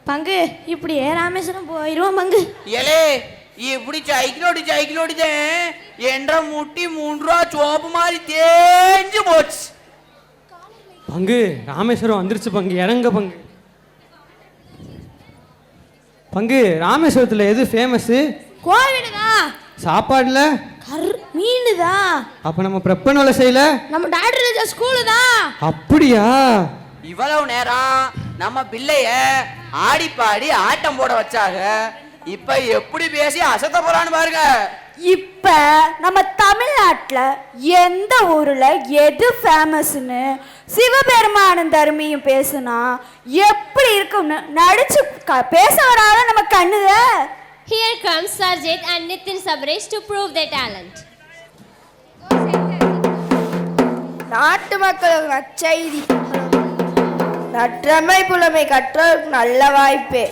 பங்கு இப்படியே ராமேஸ்வரம் போயிடுவோம் பங்கு. ஏலே இப்படி சைக்கிளோடிதான் என்ற முட்டி 3 ரூபா சோப்பு மாதிரி தேஞ்சு போச்சு. பங்கு ராமேஸ்வரம் வந்துருச்சு பங்கு, இறங்க பங்கு. பங்கு ராமேஸ்வரத்தில் எது ஃபேமஸு? கோவில் தான். சாப்பாடுல மீன் தான். அப்ப நம்ம பிரப்பன் வேலை செய்யல, நம்ம டாக்டர் ஸ்கூலு தான். அப்படியா? இவ்வளவு நேரம் நம்ம பிள்ளைய ஆடி பாடி ஆட்டம் போட வச்சாங்க, இப்ப எப்படி பேசி அசத்த போறான்னு பாருங்க. இப்ப நம்ம தமிழ்நாட்டுல எந்த ஊர்ல எது ஃபேமஸ்னு சிவபெருமானும் தர்மியும் பேசுனா எப்படி இருக்கும்னு நடிச்சு பேச வராத நம்ம கண்ணுத. Here comes Sarjit and Nitin Sabresh to prove their talent. நாட்டு மக்களுக்கு நற்செய்தி, நற்றமை புலமை கற்றோருக்கு நல்ல வாய்ப்பே.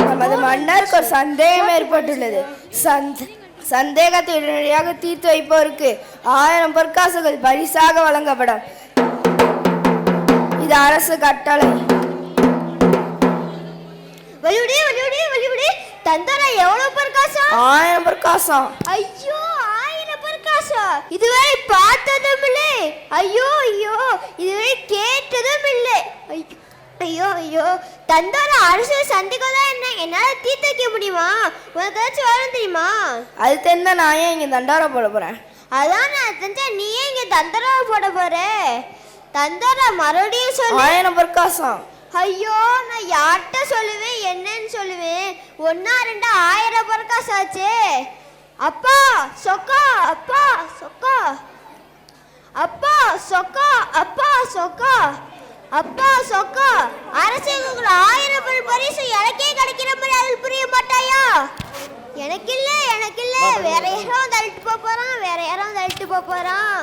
நமது மன்னருக்கு ஒரு சந்தேகம் ஏற்பட்டுள்ளது. சந்தேகத்தை உடனடியாக தீர்த்து வைப்போருக்கு 1000 பொற்காசுகள் பரிசாக வழங்கப்படும். இது அரசு கட்டளை. தந்தரா எவ்வளவு பொற்காசம்? 1000 பொற்காசம். ஐயோ 1000 பொற்காசம், இதுவரை பார்த்ததும் இல்லை. ஐயோ ஐயோ இதுவரை கேட்டதும் இல்லை. ஐயோ ஐயோ தந்தரா அரசு சந்திக்கதா என்ன என்னால தீர்த்து வைக்க முடியுமா? உனக்கு ஏதாச்சும் வரும் தெரியுமா? அது தெரிஞ்சா நான் ஏன் இங்க தண்டாரா போட போறேன்? அதான் நான் தெரிஞ்சா நீ ஏன் இங்க தந்தரா போட போற? தந்தரா மறுபடியும் சொல்லு. 1000 பொற்காசம். ஐயோ நான் யார்கிட்ட சொல்லுவேன், என்னன்னு சொல்லுவேன்? 1 2 1000 பொற்காசு ஆச்சு. அப்பா சொக்கா, அப்பா சொக்கா, அப்பா சொக்கா, அப்பா சொக்கா, அப்பா சொக்கா. அரசுக்கு 1000 பரிசு எனக்கே கிடைக்கிற மாதிரி அதில் புரிய மாட்டாயா? எனக்கு இல்ல வேற யாரும் தள்ளிட்டு போறான், வேற யாரும் தள்ளிட்டு போறான்.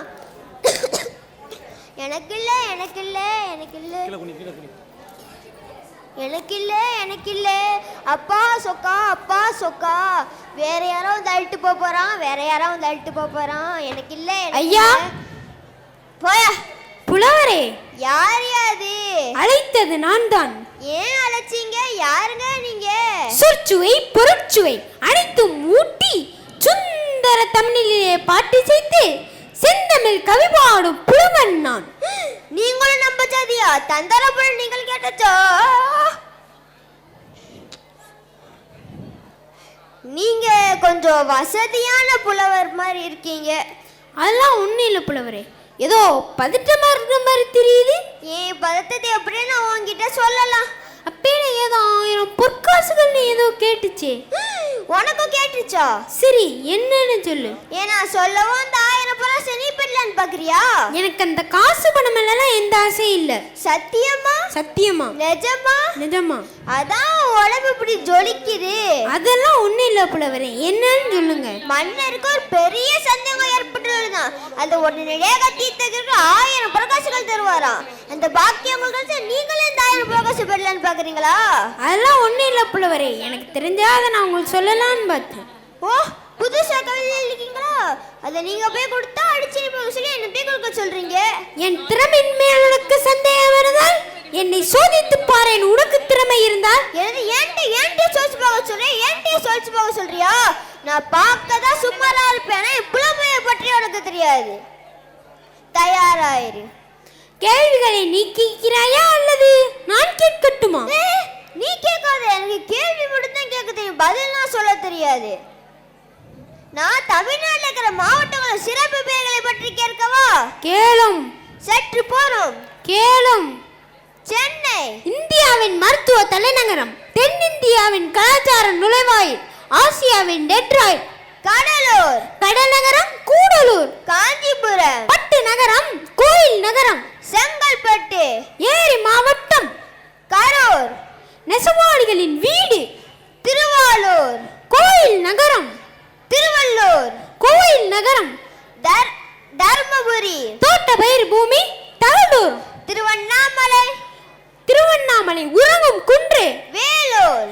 எனக்கு இல்ல அப்பா சொக்கா, அப்பா சொக்கா. வேற யாரும் தள்ளிட்டு போறான், வேற யாரும் தள்ளிட்டு போறான். எனக்கு இல்ல. ஐயா போயா புலவரே. யார் யாது? அழைத்தது நான் தான். ஏன் அழைச்சீங்க? யாருங்க நீங்க? சொற்சுவை பொருட்சுவை அனைத்தும் ஊட்டி சுந்தர தமிழிலே பாட்டு செய்து செந்தமிழ் கவி பாடும் புலவன் நான். நீங்களும் நம்ப ஜாதியா? தந்தரபுரம் நீங்கள் கேட்டச்சோ? நீங்க கொஞ்சம் வசதியான புலவர் மாதிரி இருக்கீங்க. அதெல்லாம் ஒன்றும் இல்லை புலவரே, ஏதோ பதட்டமா இருக்கிற மாதிரி தெரியுது. ஏன் பதட்டத்தை எப்படியே நான் உங்ககிட்ட சொல்லலாம். அப்பேனே ஏதோ 1000 பொற்காசுகள்னு ஏதோ கேட்டுச்சே. உனக்கும் கேட்டுச்சா? சரி என்னன்னு சொல்லு. ஏன்னா சொல்லவும் அந்த 1000 பொற்காசு நீ பெறலான்னு பாக்குறியா? எனக்கு அந்த காசு பணம் எல்லாம் எந்த ஆசையும் இல்ல. சத்தியமா? சத்தியமா. நிஜமா? நிஜமா. அதான் உடம்பு இப்படி ஜொலிக்குது. அதெல்லாம் ஒண்ணும் இல்ல புலவரே, என்னன்னு சொல்லுங்க. மன்னருக்கு ஒரு பெரிய சந்தேகம் ஏற்பட்டுள்ளதுதான். அந்த உடனடியாக தீர்த்ததற்கு 1000 பொற்காசுகள் தருவாராம். அந்த பாக்கியம் நீங்களே இந்த 1000 பொற்காசு பெறலான்னு பாக்குறீங்களா? அதெல்லாம் ஒண்ணும் இல்ல புலவரே, எனக்கு தெரிஞ்சாத நான் உங்களுக்கு சொல்லலான்னு பார்த்தேன். ஓ புதுசா கவிதை இருக்கீங்களா? அதை நீங்க போய் கொடுத்தா அடிச்சு சொல்லி என்ன போய் கொடுக்க சொல்றீங்க. என் திறமையின் மேல் உனக்கு சந்தேகம் இருந்தால் என்னை சோதித்து பாரேன். உனக்கு திறமை இருந்தால் ஏன்டி சோதிச்சு பார்க்க சொல்றேன்? ஏன்டி சோதிச்சு பார்க்க சொல்றியா? நான் பார்க்கதான் சும்மாரா இருப்பேன், புலமையை பற்றி உனக்கு தெரியாது. தயாராயிரு. கேள்விகளை நீ கேட்கிறாயா அல்லது நான் கேட்கட்டுமா? நீ கேட்காத, எனக்கு கேள்வி மட்டும் தான் கேட்க தெரியும், பதிலாம் சொல்ல தெரியாது. நான் தமிழ்நாட்டில் இருக்கிற மாவட்டங்களின் சிறப்பு பெயர்களை பற்றி கேட்கவா? கேளும். சற்று போறோம். கேளும். சென்னை இந்தியாவின் மருத்துவ தலைநகரம், தென்னிந்தியாவின் கலாச்சார நுழைவாயில், ஆசியாவின் டெட்ராய்ட். கடலூர் கடல் நகரம் கூடலூர். காஞ்சிபுரம் பட்டு நகரம், கோயில் நகரம். செங்கல்பட்டு ஏரி மாவட்டம். கரூர் நெசவாளிகளின் வீடு. திருவாரூர் கோயில் நகரம். திருவள்ளூர் கோயில் நகரம். தர்மபுரி தோட்ட பயிர் பூமி. தகடூர். திருவண்ணாமலை உறங்கும் குன்று. வேலூர்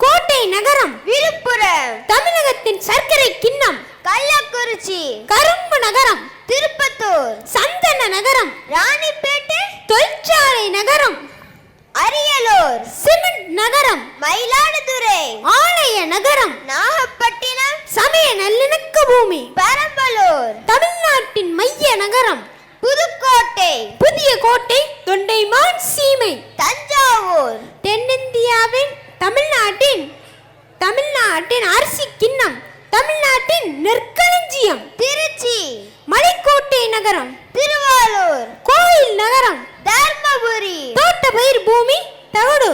கோட்டை நகரம். விழுப்புரம் தமிழகத்தின் சர்க்கரை கிண்ணம். கள்ளக்குறிச்சி கரும்பு நகரம். திருப்பத்தூர் சந்தன நகரம். ராணிப்பேட்டை தொழிற்சாலை நகரம். அரியலூர், சிமெண்ட் நகரம், மயிலாடுதுறை, ஆலய நகரம், நாகப்பட்டினம், சமய நல்லிணக்க பூமி, பெரம்பலூர், தமிழ்நாட்டின் மைய நகரம், புதுக்கோட்டை, புதிய கோட்டை, தொண்டைமான் சீமை, தஞ்சாவூர், தென்னிந்தியாவின் தமிழ்நாட்டின் அரிசி கிண்ணம், தமிழ்நாட்டின் நெற்களஞ்சியம், திருச்சி, மலைக்கோட்டை நகரம், திருவாரூர், கோயில் நகரம், தர்மபுரி, தோட்டப்பயிர் பூமி, தகடு,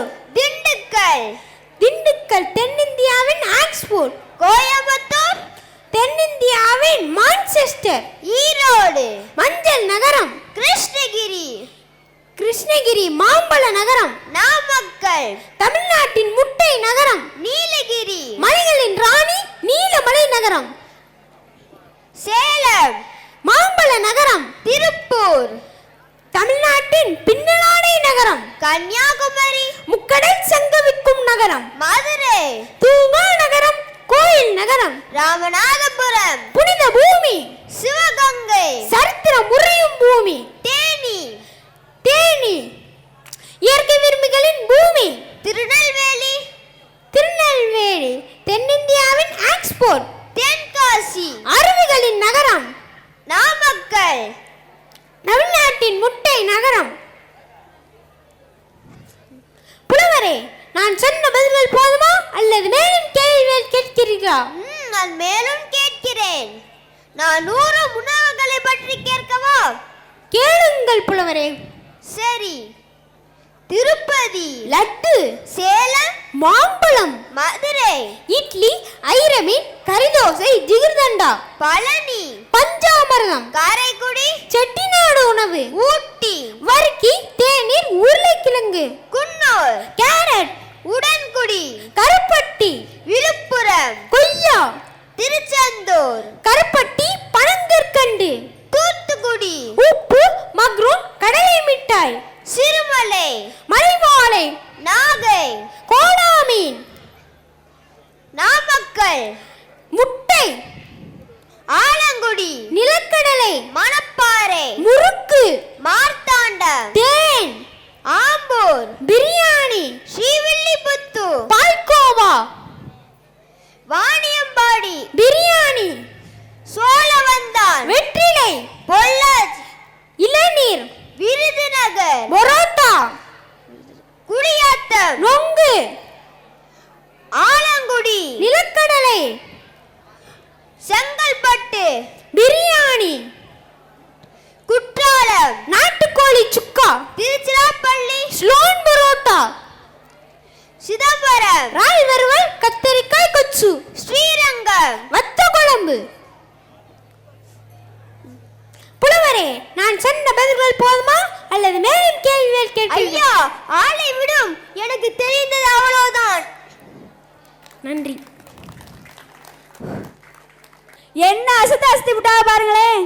திண்டுக்கல், தென்னிந்தியாவின் ஆக்ஸ்போர்ட், கோயம்புத்தூர், தென்னிந்தியாவின் மான்செஸ்டர், ஈரோடு, மஞ்சள் நகரம், கிருஷ்ணகிரி மாம்பழ நகரம், நாமக்கல், தமிழ்நாட்டின் முட்டை நகரம், நீலகிரி, மலைகளின் ராணி நீலமலை நகரம், சேலம், மாம்பழ நகரம், திருப்பூர், தமிழ்நாட்டின் பின்னலாடை நகரம், கன்னியாகுமரி, முக்கடல் சங்கமிக்கும் நகரம், மதுரை, தூங்கா நகரம், கோயில் நகரம், ராமநாதபுரம், புனித பூமி, சிவகங்கை, சரித்திரம் உறையும் பூமி, தேனி, இயற்கை விரும்பிகளின் பூமி, திருநெல்வேலி, தென்னிந்தியாவின் ஆக்ஸ்போர்ட், தென்காசி, அருவிகளின் நகரம், நாமக்கல், தமிழ்நாட்டின் முட்டை நகரம். புலவரே, நான் சொன்ன பதில்கள் போதுமா அல்லது மேலும் கேள்விகள் கேட்கிறீர்களா? நான் மேலும் கேட்கிறேன். நான் 100 உணவுகளை பற்றி கேட்கவா? கேளுங்கள் புலவரே. சரி. திருப்பதி, லட்டு, சேலம், மாம்பழம், மதுரை, இட்லி, ஐரமீன், கரிதோசை, ஜிகிர்தண்டா, பழனி, பஞ்சாமிர்தம், காரைக்குடி, செட்டிநாடு உணவு, ஊட்டி, வர்க்கி, தேநீர், உருளைக்கிழங்கு, குன்னூர், கேரட், உடன்குடி, கருப்பட்டி, விழுப்புரம், கொய்யா, திருச்செந்தூர், கருப்பட்டி, பனங்கற்கண்டு, தூத்துக்குடி, உப்பு, மக்ரூன், கடலை மிட்டாய், சிறுமலை, மலைவாழை, நாகை, கோடாமீன், நாமக்கல், முட்டை, ஆலங்குடி, நிலக்கடலை, மணப்பாறை, முறுக்கு, மார்த்தாண்டம், தேன், ஆம்பூர், பிரியாணி, ஸ்ரீவில்லிபுத்தூர், பால்கோவா, வாணியம்பாடி, பிரியாணி, சோழவந்தான், வெற்றிலை, பொள்ளாச்சி, இளநீர், விருதுநகர், பரோட்டா, குடியாத்தம், நொங்கு, ஆலங்குடி, நிலக்கடலை, செங்கல்பட்டு, பிரியாணி, குற்றாலம், நாட்டுக்கோழி சுக்கா, திருச்சிராப்பள்ளி, ஸ்லோன் பரோட்டா, சிதம்பரம், ராய் வறுவல், கத்தரிக்காய் கொச்சு, ஸ்ரீரங்கம், வத்த குழம்பு. புலவரே, நான் சொன்ன பதில்கள் போதுமா அல்லது மேலும் கேள்விகள் கேட்கிறீர்களா? ஐயா, ஆளை விடும், எனக்கு தெரிந்தது அவ்வளவுதான். நன்றி. என்ன அசத்த அசத்தி விட்டா பாருங்களேன்.